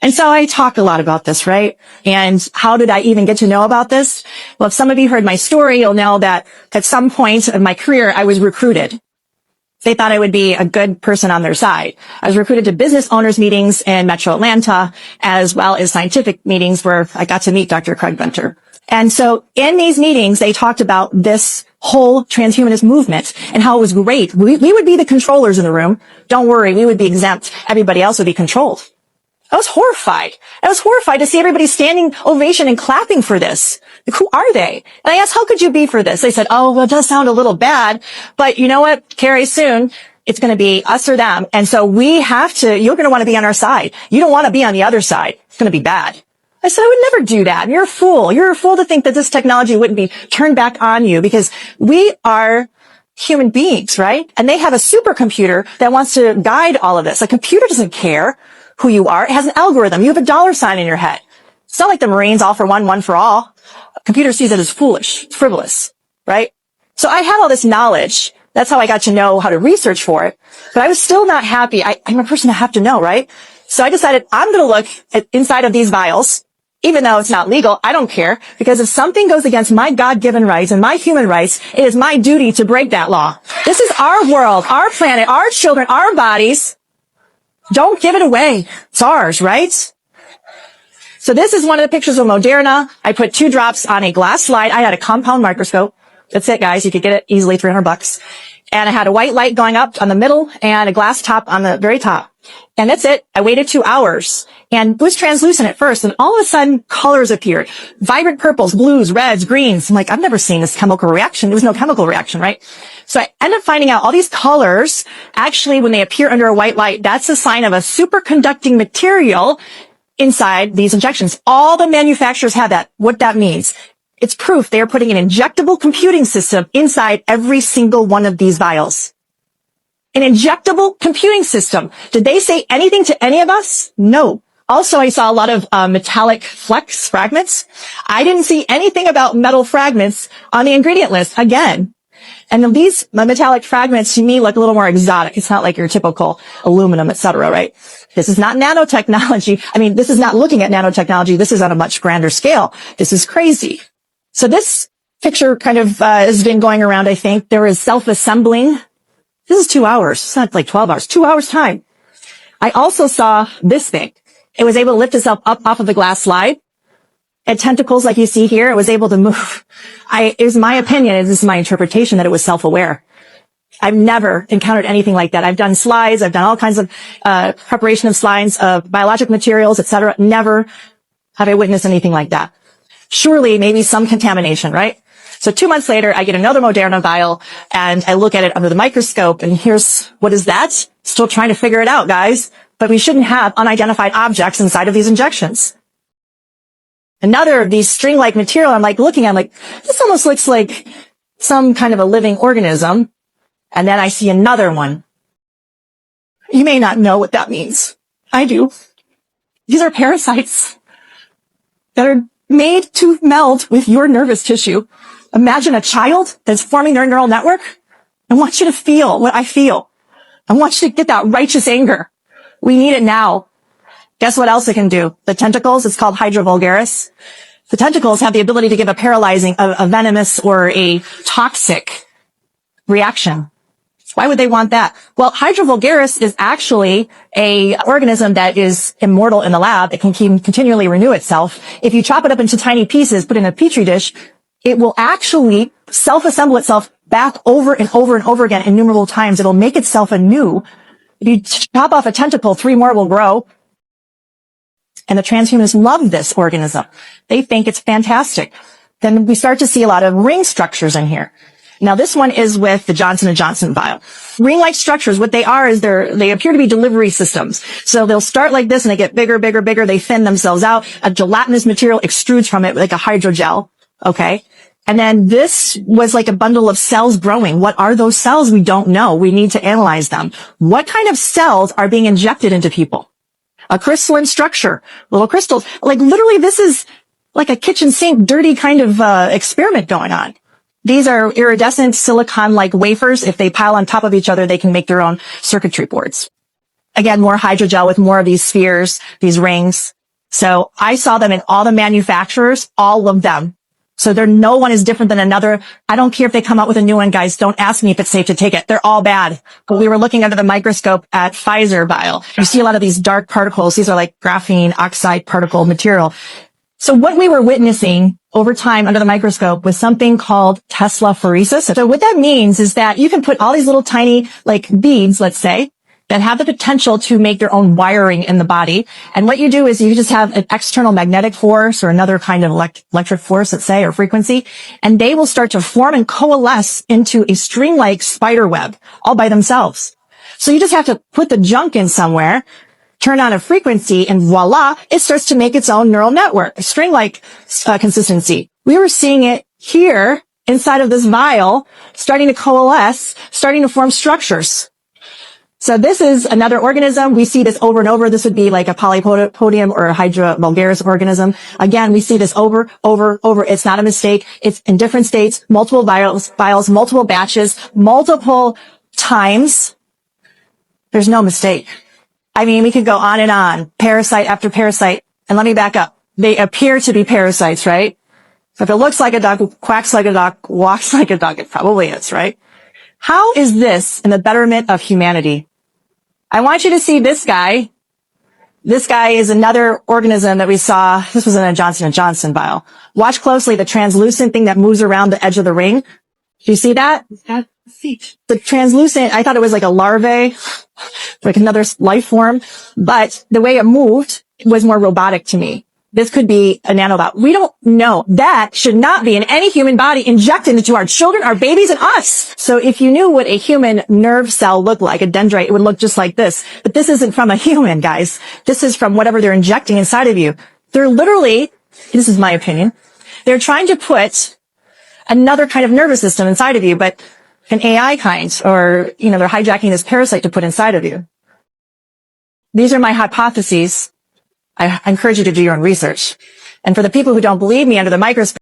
And so I talk a lot about this, right? And how did I even get to know about this? Well, if some of you heard my story, you'll know that at some point in my career, I was recruited. They thought I would be a good person on their side. I was recruited to business owners meetings in Metro Atlanta, as well as scientific meetings where I got to meet Dr. Craig Venter. And so in these meetings, they talked about this whole transhumanist movement and how it was great. We would be the controllers in the room. Don't worry, we would be exempt. Everybody else would be controlled. I was horrified. I was horrified to see everybody standing ovation and clapping for this. Like, who are they? And I asked, how could you be for this? They said, oh, well, it does sound a little bad, but you know what, Carrie, soon it's going to be us or them. And so you're going to want to be on our side. You don't want to be on the other side. It's going to be bad. I said, I would never do that. You're a fool. You're a fool to think that this technology wouldn't be turned back on you, because we are human beings, right? And they have a supercomputer that wants to guide all of this. A computer doesn't care who you are. It has an algorithm. You have a dollar sign in your head. It's not like the Marines, all for one, one for all. A computer sees it as foolish, frivolous, right? So I had all this knowledge. That's how I got to know how to research for it. But I was still not happy. I'm a person I have to know, right? So I decided I'm going to look at inside of these vials. Even though it's not legal, I don't care, because if something goes against my God-given rights and my human rights, it is my duty to break that law. This is our world, our planet, our children, our bodies. Don't give it away. It's ours, right? So this is one of the pictures of Moderna. I put 2 drops on a glass slide. I had a compound microscope. That's it, guys. You could get it easily, $300. And I had a white light going up on the middle and a glass top on the very top. And that's it. I waited 2 hours, and it was translucent at first, and all of a sudden colors appeared. Vibrant purples, blues, reds, greens. I'm like, I've never seen this chemical reaction. There was no chemical reaction, right? So I ended up finding out all these colors, actually, when they appear under a white light, that's a sign of a superconducting material inside these injections. All the manufacturers have that. What that means, it's proof they are putting an injectable computing system inside every single one of these vials. An injectable computing system. Did they say anything to any of us? No. Also, I saw a lot of metallic flex fragments. I didn't see anything about metal fragments on the ingredient list again. And these metallic fragments to me look a little more exotic. It's not like your typical aluminum, etc., right? This is not nanotechnology. I mean, this is not looking at nanotechnology. This is on a much grander scale. This is crazy. So this picture kind of has been going around, I think. There is self-assembling. This is 2 hours. It's not like 12 hours. 2 hours time. I also saw this thing. It was able to lift itself up off of the glass slide. It tentacles like you see here. It was able to move. It was my opinion, this is my interpretation, that it was self-aware. I've never encountered anything like that. I've done slides. I've done all kinds of preparation of slides of biologic materials, etc. Never have I witnessed anything like that. Surely, maybe some contamination, right? So 2 months later, I get another Moderna vial, and I look at it under the microscope, and what is that? Still trying to figure it out, guys. But we shouldn't have unidentified objects inside of these injections. Another of these string-like material, I'm like looking at, this almost looks like some kind of a living organism. And then I see another one. You may not know what that means. I do. These are parasites that are made to meld with your nervous tissue. Imagine a child that's forming their neural network. I want you to feel what I feel. I want you to get that righteous anger. We need it now. Guess what else it can do? The tentacles, it's called Hydra vulgaris. The tentacles have the ability to give a paralyzing, a venomous, or a toxic reaction. Why would they want that? Well, Hydra vulgaris is actually a organism that is immortal in the lab. It can continually renew itself. If you chop it up into tiny pieces, put it in a petri dish, it will actually self-assemble itself back over and over and over again innumerable times. It'll make itself anew. If you chop off a tentacle, 3 more will grow. And the transhumanists love this organism. They think it's fantastic. Then we start to see a lot of ring structures in here. Now, this one is with the Johnson & Johnson vial. Ring-like structures, what they are is they appear to be delivery systems. So they'll start like this and they get bigger, bigger, bigger. They thin themselves out. A gelatinous material extrudes from it like a hydrogel. Okay. And then this was like a bundle of cells growing. What are those cells? We don't know. We need to analyze them. What kind of cells are being injected into people? A crystalline structure, little crystals. Like literally this is like a kitchen sink, dirty kind of experiment going on. These are iridescent silicon-like wafers. If they pile on top of each other, they can make their own circuitry boards. Again, more hydrogel with more of these spheres, these rings. So I saw them in all the manufacturers, all of them. So no one is different than another. I don't care if they come out with a new one, guys. Don't ask me if it's safe to take it. They're all bad. But we were looking under the microscope at Pfizer vial. You see a lot of these dark particles. These are like graphene oxide particle material. So what we were witnessing over time under the microscope was something called Tesla phoresis. So what that means is that you can put all these little tiny like beads, let's say, that have the potential to make their own wiring in the body. And what you do is you just have an external magnetic force or another kind of electric force, let's say, or frequency, and they will start to form and coalesce into a string-like spider web all by themselves. So you just have to put the junk in somewhere, turn on a frequency, and voila, it starts to make its own neural network, a string-like consistency. We were seeing it here inside of this vial, starting to coalesce, starting to form structures. So this is another organism. We see this over and over. This would be like a polypodium or a Hydra vulgaris organism. Again, we see this over. It's not a mistake. It's in different states, multiple vials, multiple batches, multiple times. There's no mistake. I mean, we could go on and on, parasite after parasite. And let me back up. They appear to be parasites, right? So if it looks like a duck, quacks like a duck, walks like a duck, it probably is, right? How is this in the betterment of humanity? I want you to see this guy. This guy is another organism that we saw. This was in a Johnson & Johnson vial. Watch closely the translucent thing that moves around the edge of the ring. Do you see that? The translucent, I thought it was like a larvae, like another life form, but the way it moved was more robotic to me. This could be a nanobot. We don't know. That should not be in any human body injected into our children, our babies, and us. So if you knew what a human nerve cell looked like, a dendrite, it would look just like this. But this isn't from a human, guys. This is from whatever they're injecting inside of you. They're literally, this is my opinion, they're trying to put another kind of nervous system inside of you, but an AI kind, or, they're hijacking this parasite to put inside of you. These are my hypotheses. I encourage you to do your own research. And for the people who don't believe me under the microscope,